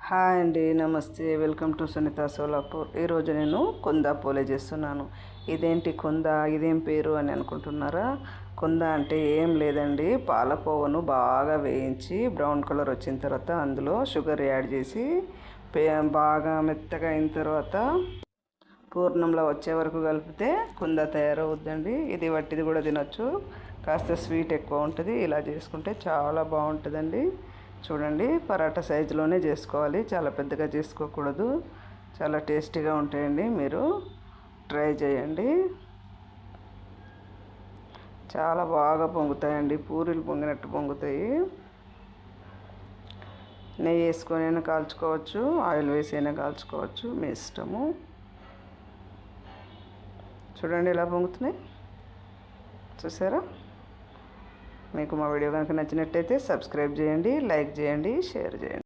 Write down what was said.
Hi అండి, నమస్తే. Welcome to Sunitha Solapur. ఈరోజు నేను కుందా పోలే చేస్తున్నాను. ఇదేంటి కుందా, ఇదేం పేరు అని అనుకుంటున్నారా? కుందా అంటే ఏం లేదండి, పాలకోవను బాగా వేయించి బ్రౌన్ కలర్ వచ్చిన తర్వాత అందులో షుగర్ యాడ్ చేసి బాగా మెత్తగా అయిన తర్వాత పూర్ణంలో వచ్చే వరకు కలిపితే కుందా తయారవుద్దండి. ఇది వట్టిది కూడా తినొచ్చు, కాస్త స్వీట్ ఎక్కువ ఉంటుంది. ఇలా చేసుకుంటే చాలా బాగుంటుందండి. చూడండి, పరాటా సైజులోనే చేసుకోవాలి, చాలా పెద్దగా చేసుకోకూడదు. చాలా టేస్టీగా ఉంటాయండి, మీరు ట్రై చేయండి. చాలా బాగా పొంగుతాయండి, పూరీలు పొంగినట్టు పొంగుతాయి. నెయ్యి వేసుకొని అయినా కాల్చుకోవచ్చు, ఆయిల్ వేసి అయినా కాల్చుకోవచ్చు, మీ ఇష్టము. చూడండి ఎలా పొంగుతున్నాయి, చూసారా? మీకు మా వీడియో కనుక నచ్చినట్టయితే సబ్స్క్రైబ్ చేయండి, లైక్ చేయండి, షేర్ చేయండి.